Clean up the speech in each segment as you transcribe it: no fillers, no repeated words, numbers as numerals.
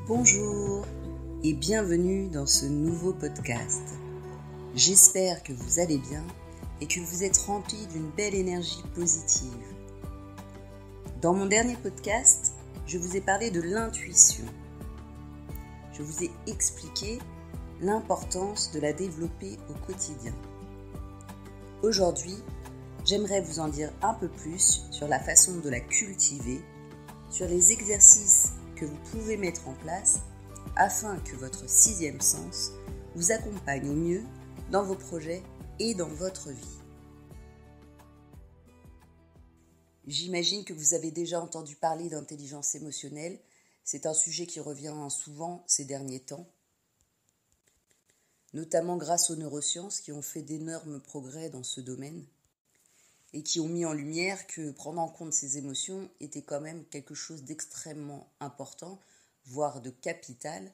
Bonjour et bienvenue dans ce nouveau podcast. J'espère que vous allez bien et que vous êtes remplis d'une belle énergie positive. Dans mon dernier podcast, je vous ai parlé de l'intuition. Je vous ai expliqué l'importance de la développer au quotidien. Aujourd'hui, j'aimerais vous en dire un peu plus sur la façon de la cultiver, sur les exercices que vous pouvez mettre en place afin que votre sixième sens vous accompagne au mieux dans vos projets et dans votre vie. J'imagine que vous avez déjà entendu parler d'intelligence émotionnelle. C'est un sujet qui revient souvent ces derniers temps, notamment grâce aux neurosciences qui ont fait d'énormes progrès dans ce domaine et qui ont mis en lumière que prendre en compte ses émotions était quand même quelque chose d'extrêmement important, voire de capital,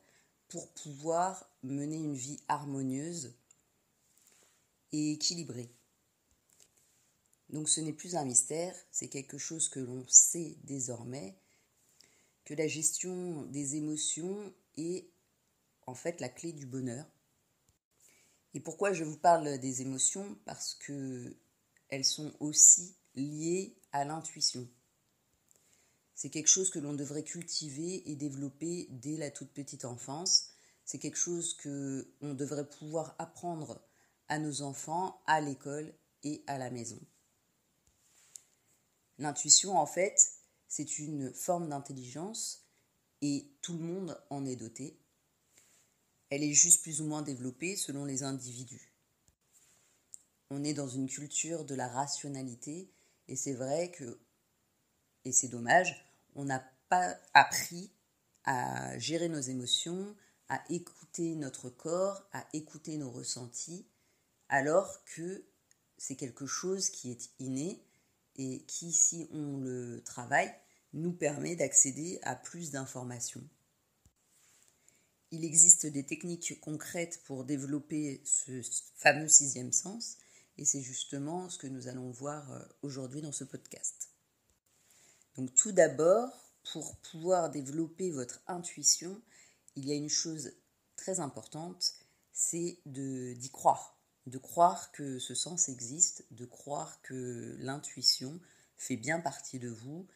pour pouvoir mener une vie harmonieuse et équilibrée. Donc ce n'est plus un mystère, c'est quelque chose que l'on sait désormais, que la gestion des émotions est en fait la clé du bonheur. Et pourquoi je vous parle des émotions ? Parce que elles sont aussi liées à l'intuition. C'est quelque chose que l'on devrait cultiver et développer dès la toute petite enfance. C'est quelque chose que l'on devrait pouvoir apprendre à nos enfants, à l'école et à la maison. L'intuition, en fait, c'est une forme d'intelligence et tout le monde en est doté. Elle est juste plus ou moins développée selon les individus. On est dans une culture de la rationalité et c'est vrai que, et c'est dommage, on n'a pas appris à gérer nos émotions, à écouter notre corps, à écouter nos ressentis, alors que c'est quelque chose qui est inné et qui, si on le travaille, nous permet d'accéder à plus d'informations. Il existe des techniques concrètes pour développer ce fameux sixième sens et c'est justement ce que nous allons voir aujourd'hui dans ce podcast. Donc tout d'abord, pour pouvoir développer votre intuition, il y a une chose très importante, c'est d'y croire. De croire que ce sens existe, de croire que l'intuition fait bien partie de vous,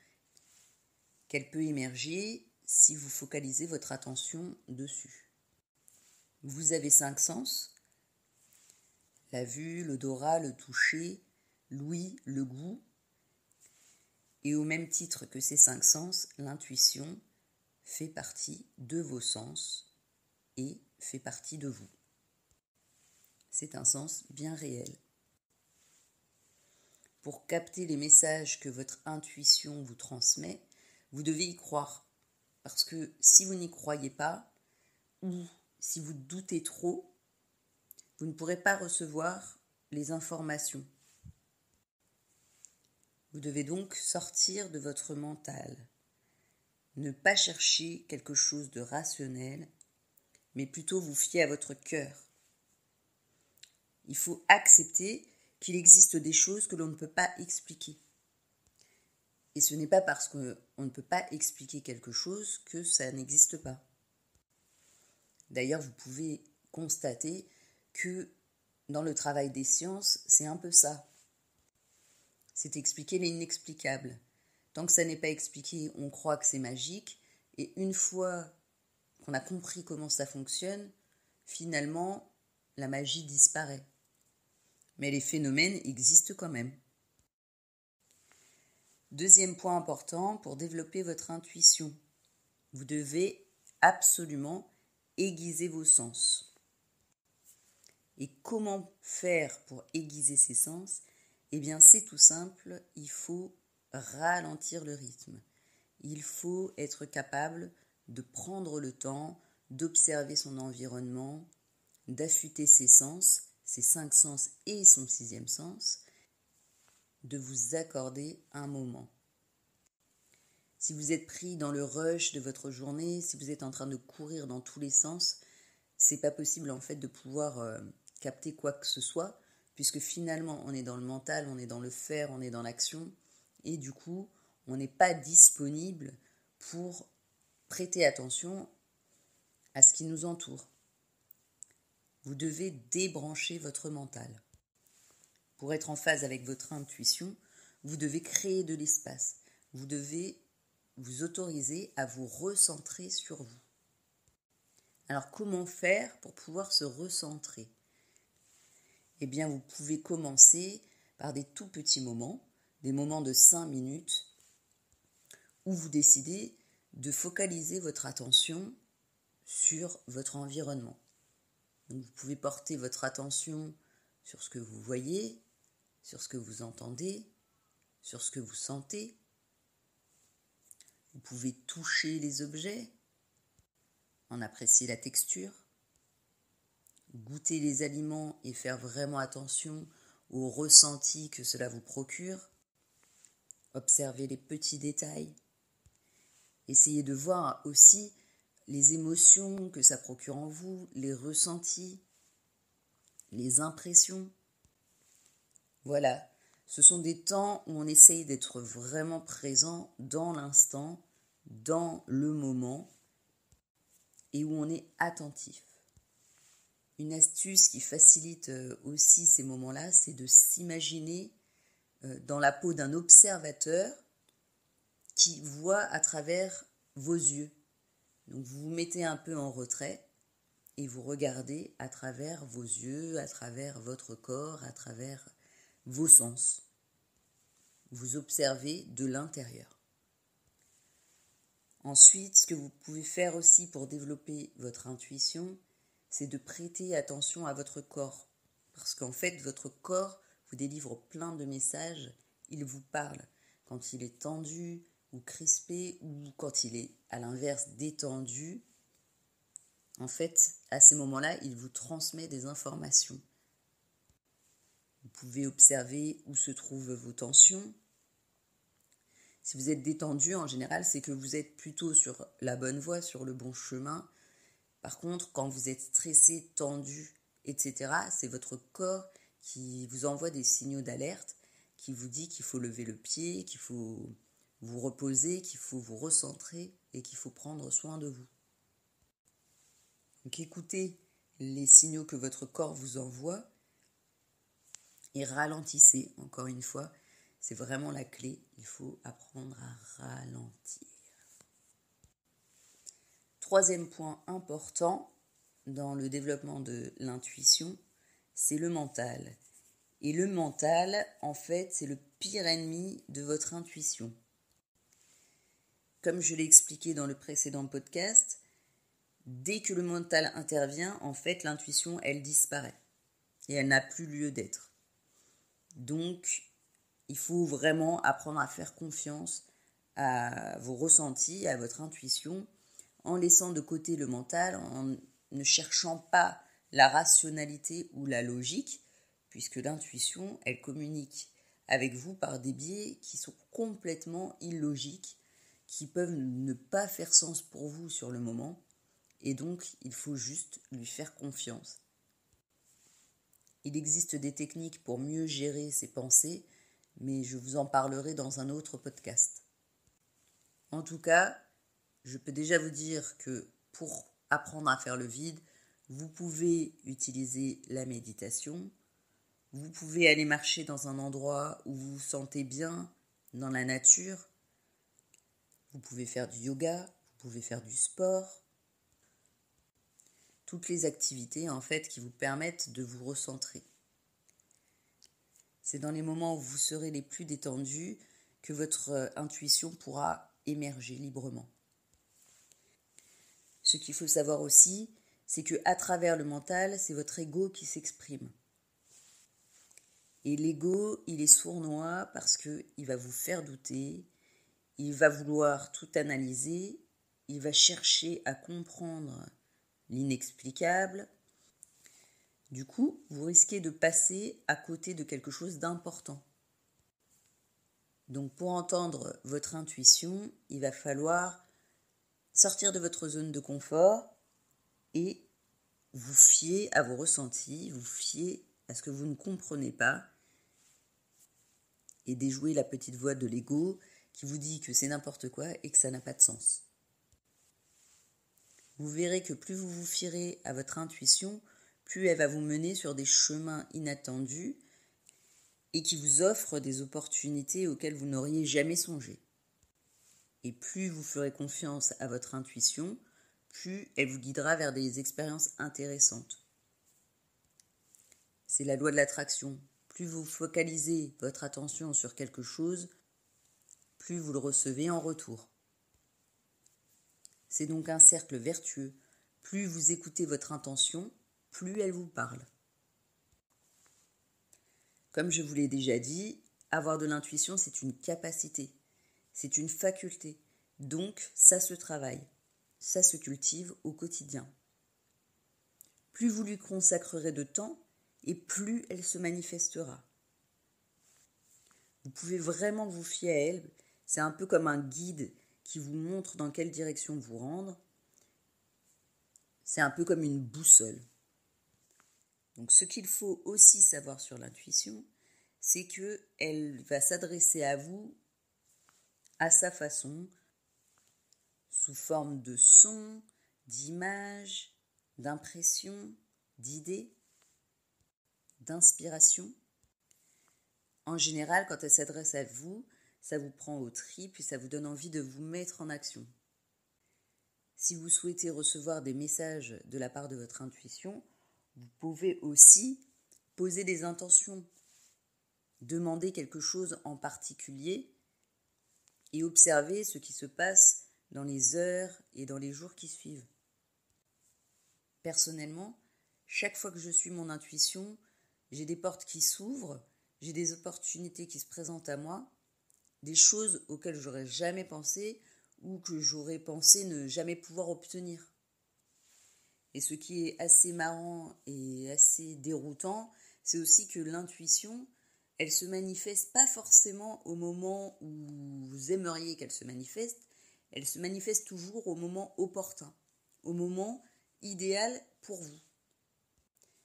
qu'elle peut émerger si vous focalisez votre attention dessus. Vous avez 5 sens, la vue, l'odorat, le toucher, l'ouïe, le goût. Et au même titre que ces 5 sens, l'intuition fait partie de vos sens et fait partie de vous. C'est un sens bien réel. Pour capter les messages que votre intuition vous transmet, vous devez y croire. Parce que si vous n'y croyez pas, ou si vous doutez trop, vous ne pourrez pas recevoir les informations. Vous devez donc sortir de votre mental. Ne pas chercher quelque chose de rationnel, mais plutôt vous fier à votre cœur. Il faut accepter qu'il existe des choses que l'on ne peut pas expliquer. Et ce n'est pas parce qu'on ne peut pas expliquer quelque chose que ça n'existe pas. D'ailleurs, vous pouvez constater que dans le travail des sciences, c'est un peu ça. C'est expliquer l'inexplicable. Tant que ça n'est pas expliqué, on croit que c'est magique. Et une fois qu'on a compris comment ça fonctionne, finalement, la magie disparaît. Mais les phénomènes existent quand même. Deuxième point important pour développer votre intuition. Vous devez absolument aiguiser vos sens. Et comment faire pour aiguiser ces sens ? Eh bien, c'est tout simple, il faut ralentir le rythme. Il faut être capable de prendre le temps, d'observer son environnement, d'affûter ses sens, ses 5 sens et son 6e sens, de vous accorder un moment. Si vous êtes pris dans le rush de votre journée, si vous êtes en train de courir dans tous les sens, c'est pas possible en fait de pouvoir capter quoi que ce soit, puisque finalement on est dans le mental, on est dans le faire, on est dans l'action, et du coup on n'est pas disponible pour prêter attention à ce qui nous entoure. Vous devez débrancher votre mental. Pour être en phase avec votre intuition, vous devez créer de l'espace. Vous devez vous autoriser à vous recentrer sur vous. Alors comment faire pour pouvoir se recentrer ? Eh bien, vous pouvez commencer par des tout petits moments, des moments de 5 minutes, où vous décidez de focaliser votre attention sur votre environnement. Donc, vous pouvez porter votre attention sur ce que vous voyez, sur ce que vous entendez, sur ce que vous sentez. Vous pouvez toucher les objets, en apprécier la texture, goûter les aliments et faire vraiment attention au ressenti que cela vous procure, observer les petits détails, essayez de voir aussi les émotions que ça procure en vous, les ressentis, les impressions. Voilà, ce sont des temps où on essaye d'être vraiment présent dans l'instant, dans le moment, et où on est attentif. Une astuce qui facilite aussi ces moments-là, c'est de s'imaginer dans la peau d'un observateur qui voit à travers vos yeux. Donc vous vous mettez un peu en retrait et vous regardez à travers vos yeux, à travers votre corps, à travers vos sens. Vous observez de l'intérieur. Ensuite, ce que vous pouvez faire aussi pour développer votre intuition, c'est de prêter attention à votre corps. Parce qu'en fait, votre corps vous délivre plein de messages, il vous parle. Quand il est tendu ou crispé, ou quand il est à l'inverse détendu, en fait, à ces moments-là, il vous transmet des informations. Vous pouvez observer où se trouvent vos tensions. Si vous êtes détendu, en général, c'est que vous êtes plutôt sur la bonne voie, sur le bon chemin. Par contre, quand vous êtes stressé, tendu, etc., c'est votre corps qui vous envoie des signaux d'alerte, qui vous dit qu'il faut lever le pied, qu'il faut vous reposer, qu'il faut vous recentrer et qu'il faut prendre soin de vous. Donc écoutez les signaux que votre corps vous envoie et ralentissez, encore une fois. C'est vraiment la clé, il faut apprendre à ralentir. Troisième point important dans le développement de l'intuition, c'est le mental. Et le mental, en fait, c'est le pire ennemi de votre intuition. Comme je l'ai expliqué dans le précédent podcast, dès que le mental intervient, en fait, l'intuition, elle disparaît. Et elle n'a plus lieu d'être. Donc, il faut vraiment apprendre à faire confiance à vos ressentis, à votre intuition, en laissant de côté le mental, en ne cherchant pas la rationalité ou la logique, puisque l'intuition, elle communique avec vous par des biais qui sont complètement illogiques, qui peuvent ne pas faire sens pour vous sur le moment, et donc il faut juste lui faire confiance. Il existe des techniques pour mieux gérer ses pensées, mais je vous en parlerai dans un autre podcast. En tout cas, je peux déjà vous dire que pour apprendre à faire le vide, vous pouvez utiliser la méditation, vous pouvez aller marcher dans un endroit où vous vous sentez bien, dans la nature, vous pouvez faire du yoga, vous pouvez faire du sport, toutes les activités en fait qui vous permettent de vous recentrer. C'est dans les moments où vous serez les plus détendus que votre intuition pourra émerger librement. Ce qu'il faut savoir aussi, c'est qu'à travers le mental, c'est votre ego qui s'exprime. Et l'ego, il est sournois parce qu'il va vous faire douter, il va vouloir tout analyser, il va chercher à comprendre l'inexplicable. Du coup, vous risquez de passer à côté de quelque chose d'important. Donc pour entendre votre intuition, il va falloir sortir de votre zone de confort et vous fier à vos ressentis, vous fier à ce que vous ne comprenez pas et déjouer la petite voix de l'ego qui vous dit que c'est n'importe quoi et que ça n'a pas de sens. Vous verrez que plus vous vous fierez à votre intuition, plus elle va vous mener sur des chemins inattendus et qui vous offrent des opportunités auxquelles vous n'auriez jamais songé. Et plus vous ferez confiance à votre intuition, plus elle vous guidera vers des expériences intéressantes. C'est la loi de l'attraction. Plus vous focalisez votre attention sur quelque chose, plus vous le recevez en retour. C'est donc un cercle vertueux. Plus vous écoutez votre intention, plus elle vous parle. Comme je vous l'ai déjà dit, avoir de l'intuition, c'est une capacité, c'est une faculté. Donc, ça se travaille, ça se cultive au quotidien. Plus vous lui consacrerez de temps, et plus elle se manifestera. Vous pouvez vraiment vous fier à elle. C'est un peu comme un guide qui vous montre dans quelle direction vous rendre. C'est un peu comme une boussole. Donc ce qu'il faut aussi savoir sur l'intuition, c'est qu'elle va s'adresser à vous à sa façon, sous forme de sons, d'images, d'impressions, d'idées, d'inspiration. En général, quand elle s'adresse à vous, ça vous prend aux tripes et ça vous donne envie de vous mettre en action. Si vous souhaitez recevoir des messages de la part de votre intuition, vous pouvez aussi poser des intentions, demander quelque chose en particulier et observer ce qui se passe dans les heures et dans les jours qui suivent. Personnellement, chaque fois que je suis mon intuition, j'ai des portes qui s'ouvrent, j'ai des opportunités qui se présentent à moi, des choses auxquelles j'aurais jamais pensé ou que j'aurais pensé ne jamais pouvoir obtenir. Et ce qui est assez marrant et assez déroutant, c'est aussi que l'intuition, elle se manifeste pas forcément au moment où vous aimeriez qu'elle se manifeste, elle se manifeste toujours au moment opportun, au moment idéal pour vous.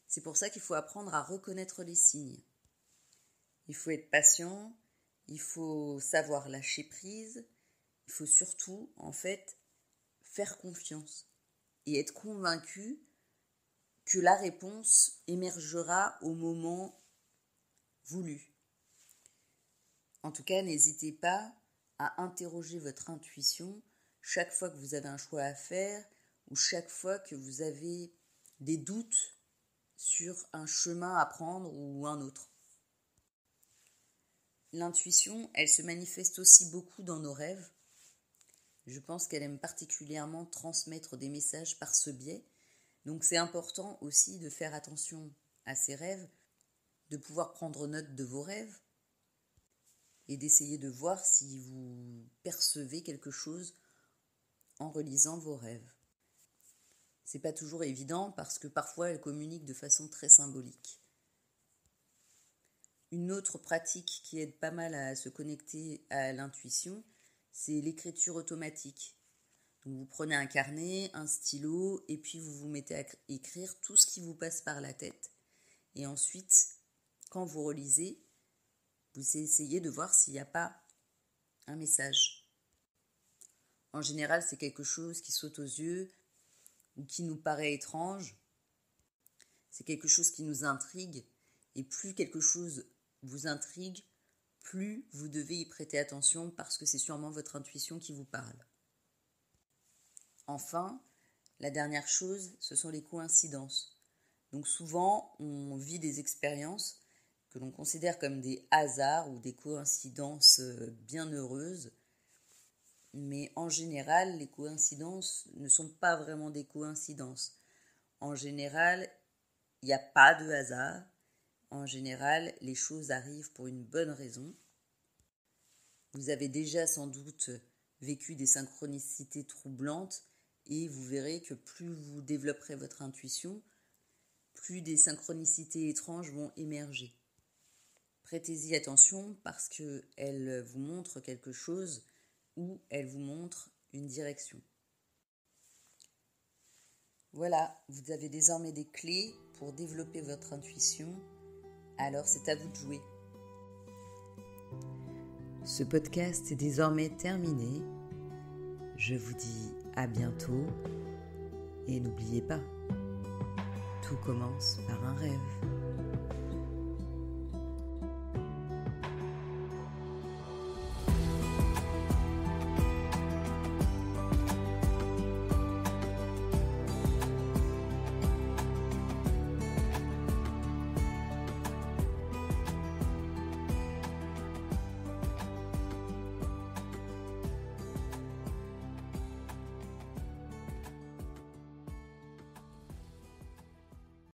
C'est pour ça qu'il faut apprendre à reconnaître les signes. Il faut être patient, il faut savoir lâcher prise, il faut surtout, faire confiance et être convaincu que la réponse émergera au moment voulu. En tout cas, n'hésitez pas à interroger votre intuition chaque fois que vous avez un choix à faire ou chaque fois que vous avez des doutes sur un chemin à prendre ou un autre. L'intuition, elle se manifeste aussi beaucoup dans nos rêves. Je pense qu'elle aime particulièrement transmettre des messages par ce biais. Donc c'est important aussi de faire attention à ces rêves, de pouvoir prendre note de vos rêves et d'essayer de voir si vous percevez quelque chose en relisant vos rêves. C'est pas toujours évident parce que parfois elle communique de façon très symbolique. Une autre pratique qui aide pas mal à se connecter à l'intuition, c'est l'écriture automatique. Donc vous prenez un carnet, un stylo et puis vous vous mettez à écrire tout ce qui vous passe par la tête. Et ensuite, quand vous relisez, vous essayez de voir s'il n'y a pas un message. En général, c'est quelque chose qui saute aux yeux ou qui nous paraît étrange. C'est quelque chose qui nous intrigue. Et plus quelque chose vous intrigue, plus vous devez y prêter attention parce que c'est sûrement votre intuition qui vous parle. Enfin, la dernière chose, ce sont les coïncidences. Donc souvent, on vit des expériences que l'on considère comme des hasards ou des coïncidences bien heureuses. Mais en général, les coïncidences ne sont pas vraiment des coïncidences. En général, il n'y a pas de hasard. En général, les choses arrivent pour une bonne raison. Vous avez déjà sans doute vécu des synchronicités troublantes et vous verrez que plus vous développerez votre intuition, plus des synchronicités étranges vont émerger. Prêtez-y attention parce qu'elles vous montrent quelque chose ou elles vous montrent une direction. Voilà, vous avez désormais des clés pour développer votre intuition, alors c'est à vous de jouer. Ce podcast est désormais terminé. Je vous dis à bientôt Et n'oubliez pas, tout commence par un rêve.